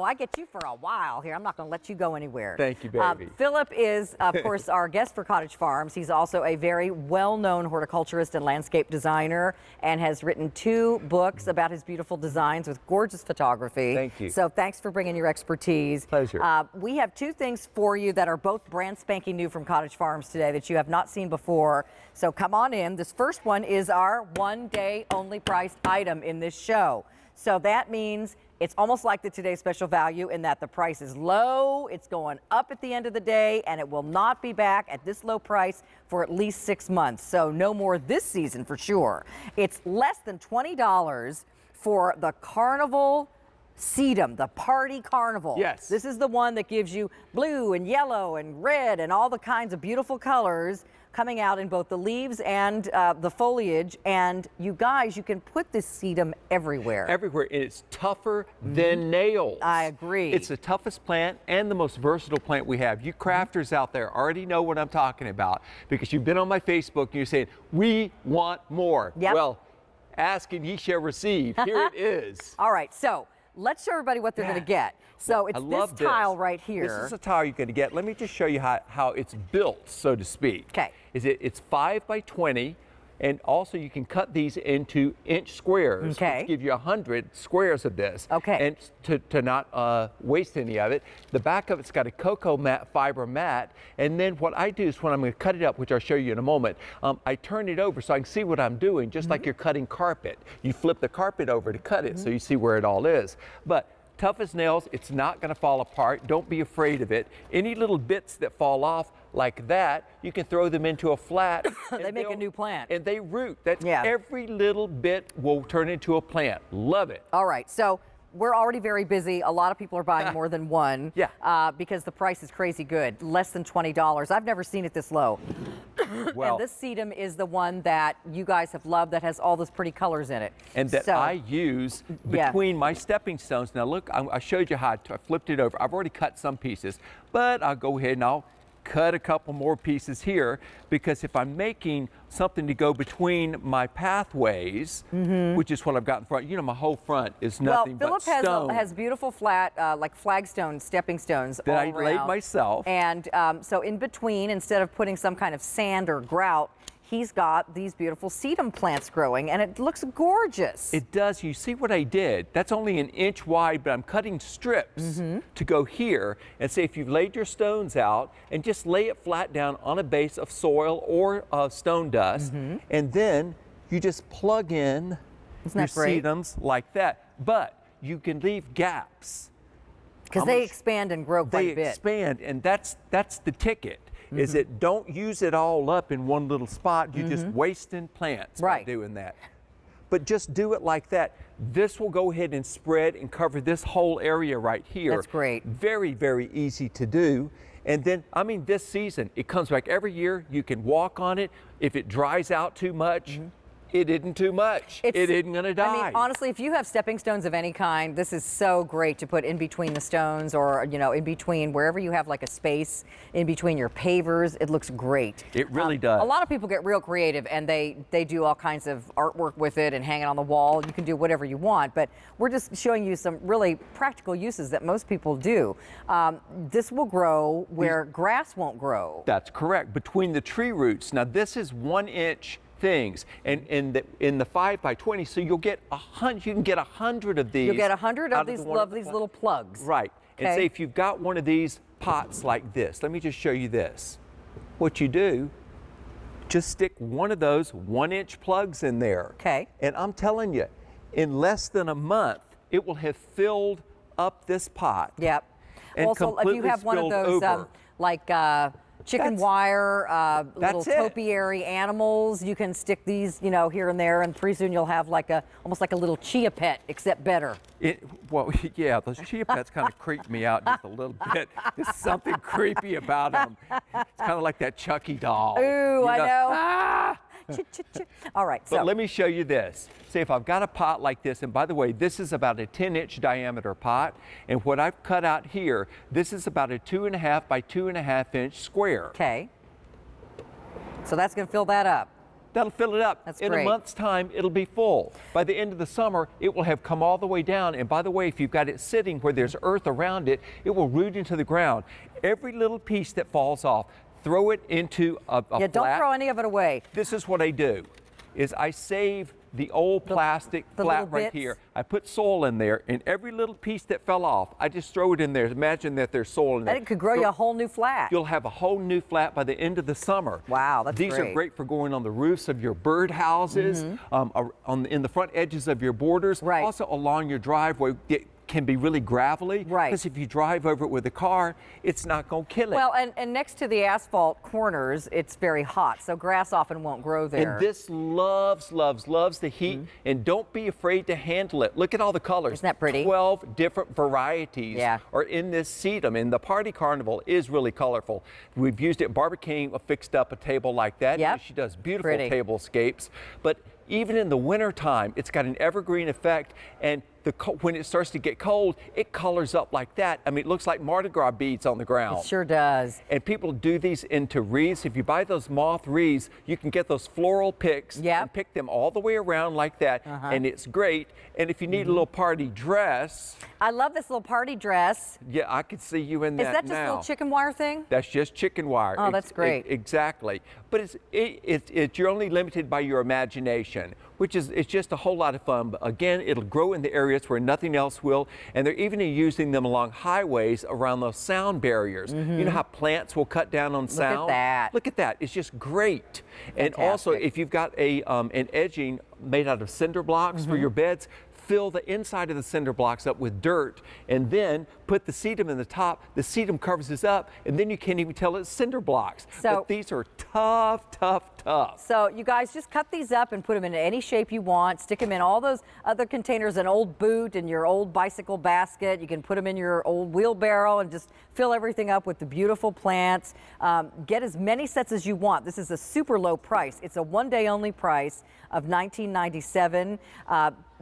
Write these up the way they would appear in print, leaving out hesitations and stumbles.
I get you for a while here. I'm not going to let you go anywhere. Thank you, baby. Philip is, of course, our guest for Cottage Farms. He's also a very well-known horticulturist and landscape designer and has written 2 books about his beautiful designs with gorgeous photography. Thank you. So thanks for bringing your expertise. Pleasure. We have 2 things for you that are both brand spanking new from Cottage Farms today that you have not seen before. So come on in. This first one is our one-day only priced item in this show. So that means it's almost like the Today Special Value in that the price is low, it's going up at the end of the day, and it will not be back at this low price for at least 6 months. So no more this season for sure. It's less than $20 for the Carnival Sedum, the party carnival. Yes. This is the one that gives you blue and yellow and red and all the kinds of beautiful colors coming out in both the leaves and the foliage. And you guys, you can put this sedum everywhere. Everywhere. It's tougher than nails. I agree. It's the toughest plant and the most versatile plant we have. You crafters out there already know what I'm talking about because you've been on my Facebook and you're saying, we want more. Yep. Well, ask and ye shall receive. Here it is. All right, so let's show everybody what they're going to get. So it's this tile right here. This is a tile you're going to get. Let me just show you how it's built, so to speak. Okay. It's 5 by 20, and also you can cut these into inch squares, which give you 100 squares of this. Okay. And to not waste any of it, the back of it's got a cocoa fiber mat, and then what I do is when I'm going to cut it up, which I'll show you in a moment, I turn it over so I can see what I'm doing, just like you're cutting carpet. You flip the carpet over to cut it so you see where it all is. But tough as nails, it's not going to fall apart. Don't be afraid of it. Any little bits that fall off like that, you can throw them into a flat. They make a new plant. And they root. Every little bit will turn into a plant. Love it. All right, so we're already very busy. A lot of people are buying more than one because the price is crazy good, less than $20. I've never seen it this low. Well, and this sedum is the one that you guys have loved that has all those pretty colors in it. And that I use between my stepping stones. Now look, I showed you how I flipped it over. I've already cut some pieces, but I'll go ahead and I'll cut a couple more pieces here because if I'm making something to go between my pathways, which is what I've got in front, you know, my whole front is nothing but stone. Philip has beautiful flat, like flagstone stepping stones that all I around. laid myself. And so in between, instead of putting some kind of sand or grout, he's got these beautiful sedum plants growing, and it looks gorgeous. It does. You see what I did? That's only an inch wide, but I'm cutting strips to go here. And say if you've laid your stones out and just lay it flat down on a base of soil or stone dust, and then you just plug in your sedums like that. But you can leave gaps. Because they expand and grow quite a bit. They expand, and that's the ticket. Is it don't use it all up in one little spot. You're just wasting plants by doing that. But just do it like that. This will go ahead and spread and cover this whole area right here. That's great. Very, very easy to do. And then, I mean, this season, it comes back every year. You can walk on it. If it dries out too much, it isn't too much. It isn't going to die. I mean, honestly, if you have stepping stones of any kind, this is so great to put in between the stones or, you know, in between wherever you have like a space in between your pavers. It looks great. It really does. A lot of people get real creative and they do all kinds of artwork with it and hang it on the wall. You can do whatever you want, but we're just showing you some really practical uses that most people do. This will grow where grass won't grow. That's correct. Between the tree roots. Now, this is 1 inch things, and in the 5 by 20, so you'll get 100. You can get 100 of these. You'll get 100 of these little plugs. Right. Okay. And say if you've got one of these pots like this, let me just show you this. What you do, just stick one of those 1 inch plugs in there. Okay. And I'm telling you, in less than a month, it will have filled up this pot. Yep. And also, if you have one of those, like chicken wire, little topiary animals, you can stick these, you know, here and there, and pretty soon you'll have like almost like a little chia pet, except better. Well, yeah, those chia pets kind of creep me out just a little bit. There's something creepy about them. It's kind of like that Chucky doll. Ooh, I know. Ah! All right. But let me show you this. See, if I've got a pot like this, and by the way, this is about a 10-inch diameter pot, and what I've cut out here, this is about a 2.5 by 2.5 inch square. Okay. So that's going to fill that up. that'll fill it up. That's in great. a month's time, it'll be full. By the end of the summer, it will have come all the way down. And by the way, if you've got it sitting where there's earth around it, it will root into the ground. Every little piece that falls off, throw it into a Yeah, don't flat. throw any of it away. This is what I do, is I save the old plastic the flat little right bits. here. I put soil in there, and every little piece that fell off, I just throw it in there. Imagine that there's soil in there. And it could grow you a whole new flat. You'll have a whole new flat by the end of the summer. Wow, that's These great. are great for going on the roofs of your bird houses, in the front edges of your borders, Right. also along your driveway. It can be really gravelly. Right. Because if you drive over it with a car, it's not going to kill it. Well, and next to the asphalt corners, it's very hot, so grass often won't grow there. And this loves the heat, and don't be afraid to handle it. Look at all the colors. Isn't that pretty? 12 different varieties Yeah. are in this sedum, and the Party Carnival is really colorful. We've used it. Barbara King fixed up a table like that. Yep. She does beautiful Pretty. tablescapes, but even in the wintertime, it's got an evergreen effect, and when it starts to get cold, it colors up like that. I mean, it looks like Mardi Gras beads on the ground. It sure does. And people do these into wreaths. If you buy those moth wreaths, you can get those floral picks Yep. and pick them all the way around like that, and it's great. And if you need a little party dress, I love this little party dress. yeah, I could see you in that Is that just a now. little chicken wire thing? That's just chicken wire. Oh, that's great. Exactly. But you're only limited by your imagination, which is it's just a whole lot of fun. But again, it'll grow in the areas where nothing else will, and they're even using them along highways around those sound barriers. You know how plants will cut down on sound? that. Look at that. It's just great. And also, Fantastic. if you've got an edging made out of cinder blocks for your beds, fill the inside of the cinder blocks up with dirt, and then put the sedum in the top. The sedum covers this up, and then you can't even tell it's cinder blocks. So- but these are tough, tough, tough. So you guys just cut these up and put them in any shape you want. Stick them in all those other containers, an old boot and your old bicycle basket. You can put them in your old wheelbarrow and just fill everything up with the beautiful plants. Get as many sets as you want. This is a super low price. It's a one-day only price of $19.97.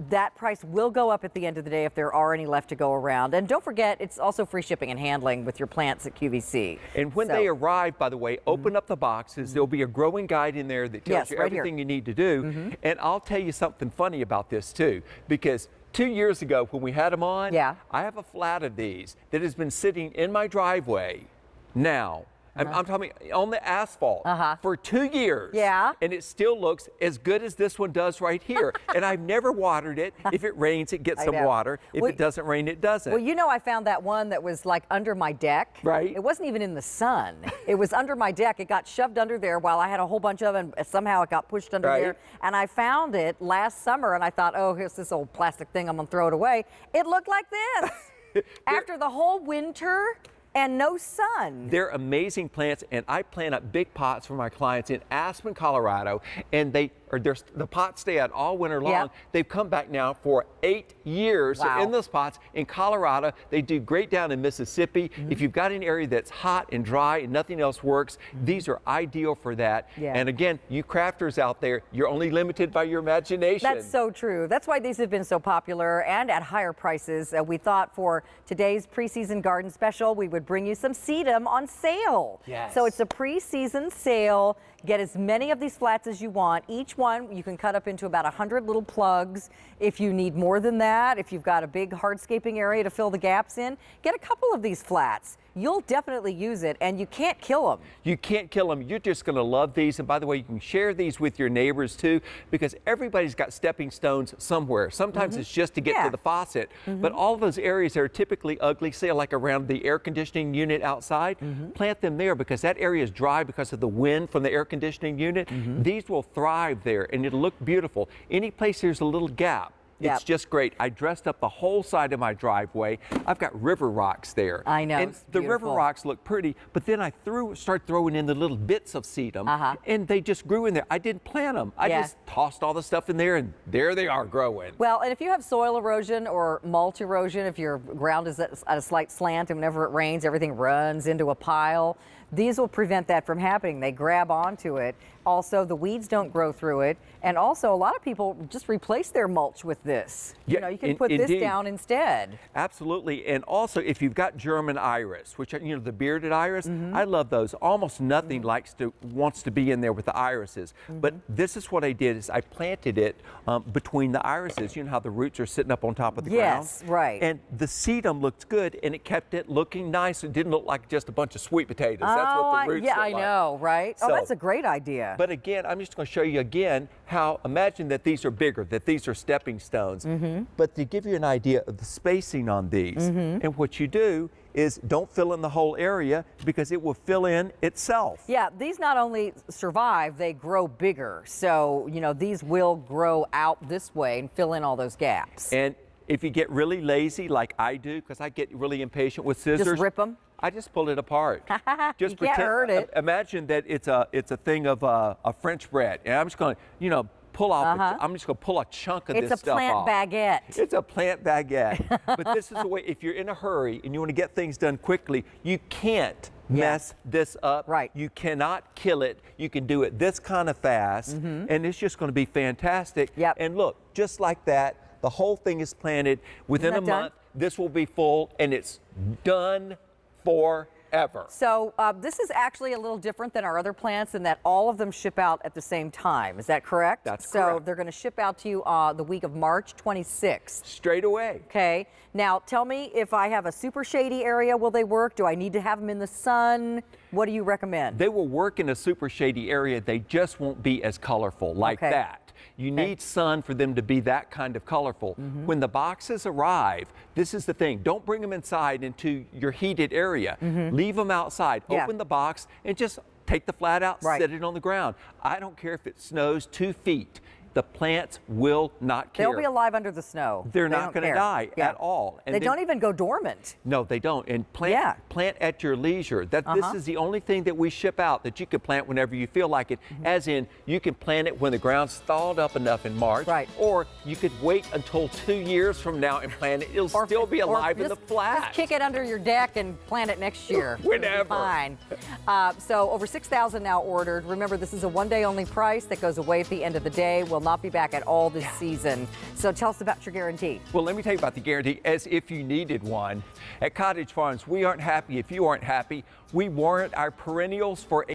That price will go up at the end of the day if there are any left to go around. And don't forget, it's also free shipping and handling with your plants at QVC. And when they arrive, by the way, open up the boxes. There'll be a growing guide in there that tells Yes, you right here. everything you need to do. And I'll tell you something funny about this too, because 2 years ago when we had them on, Yeah. I have a flat of these that has been sitting in my driveway now. I'm talking on the asphalt for 2 years. Yeah. And it still looks as good as this one does right here. And I've never watered it. If it rains, it gets I some know. water. If Well, it doesn't rain, it doesn't. Well, you know, I found that one that was like under my deck. Right. It wasn't even in the sun. It was under my deck. It got shoved under there while I had a whole bunch of them. And somehow it got pushed under Right. there. And I found it last summer and I thought, oh, here's this old plastic thing. I'm going to throw it away. It looked like this. After the whole winter and no sun. They're amazing plants, and I plant up big pots for my clients in Aspen, Colorado, and the pots stay out all winter long. Yep. They've come back now for 8 years. Wow. So in those pots in Colorado, they do great down in Mississippi. If you've got an area that's hot and dry and nothing else works, these are ideal for that. Yeah. And again, you crafters out there, you're only limited by your imagination. That's so true. That's why these have been so popular and at higher prices. We thought for today's preseason garden special, we would bring you some sedum on sale. Yes. So it's a preseason sale. Get as many of these flats as you want. Each one you can cut up into about 100 little plugs. If you need more than that, if you've got a big hardscaping area to fill the gaps in, get a couple of these flats. You'll definitely use it, and you can't kill them. You can't kill them. You're just going to love these. And by the way, you can share these with your neighbors too, because everybody's got stepping stones somewhere. Sometimes it's just to get Yeah. to the faucet. But all of those areas that are typically ugly, say like around the air conditioning unit outside, plant them there because that area is dry because of the wind from the air conditioning unit. These will thrive there, and it'll look beautiful. Any place there's a little gap, Yep. it's just great. I dressed up the whole side of my driveway. I've got river rocks there. I know, And it's the river beautiful. rocks look pretty, but then I started throwing in the little bits of sedum, and they just grew in there. I didn't plant them. I Yeah. just tossed all the stuff in there, and there they are growing. Well, and if you have soil erosion or mulch erosion, if your ground is at a slight slant and whenever it rains, everything runs into a pile, These will prevent that from happening. They grab onto it. Also, the weeds don't grow through it. And also, a lot of people just replace their mulch with this. Yeah, You know, you can put this down instead. Absolutely. And also, if you've got German iris, which, you know, the bearded iris, I love those. Almost nothing wants to be in there with the irises. But this is what I did is I planted it between the irises. You know how the roots are sitting up on top of the ground? Yes, right. And the sedum looked good, and it kept it looking nice. It didn't look like just a bunch of sweet potatoes. That's what the roots yeah, look I like. know, right? So, oh, that's a great idea. But again, I'm just going to show you again how, imagine that these are bigger, that these are stepping stones. But to give you an idea of the spacing on these, and what you do is don't fill in the whole area because it will fill in itself. Yeah, these not only survive, they grow bigger. So, you know, these will grow out this way and fill in all those gaps. And if you get really lazy like I do, because I get really impatient with scissors. Just rip them? I just pull it apart. Just You can't hurt it. Imagine that it's a thing of a French bread, and I'm just going to, you know, pull off. I'm just going to pull a chunk of this stuff off. It's a plant baguette. It's a plant baguette. But this is the way. If you're in a hurry and you want to get things done quickly, you can't mess this up. Right. You cannot kill it. You can do it this kind of fast, and it's just going to be fantastic. Yep. And look, just like that, the whole thing is planted within a month. This will be full, and it's done forever. So this is actually a little different than our other plants in that all of them ship out at the same time. Is that correct? That's so correct. They're going to ship out to you the week of March 26th. Straight away. Okay. Now tell me, if I have a super shady area, will they work? Do I need to have them in the sun? What do you recommend? They will work in a super shady area. They just won't be as colorful like that. You need sun for them to be that kind of colorful. When the boxes arrive, this is the thing. Don't bring them inside into your heated area. Leave them outside. Open the box and just take the flat out, set it on the ground. I don't care if it snows 2 feet. The plants will not care. They'll be alive under the snow. They're not going to die at all. And they don't even go dormant. No, they don't. And plant at your leisure. This is the only thing that we ship out that you can plant whenever you feel like it. As in, you can plant it when the ground's thawed up enough in March. Right. Or you could wait until 2 years from now and plant it. It'll still be alive in the flat. Just kick it under your deck and plant it next year. Whenever. Fine. So over 6,000 now ordered. Remember, this is a one-day only price that goes away at the end of the day. We'll not be back at all this season. So tell us about your guarantee. Well, let me tell you about the guarantee as if you needed one. At Cottage Farms, we aren't happy if you aren't happy. We warrant our perennials for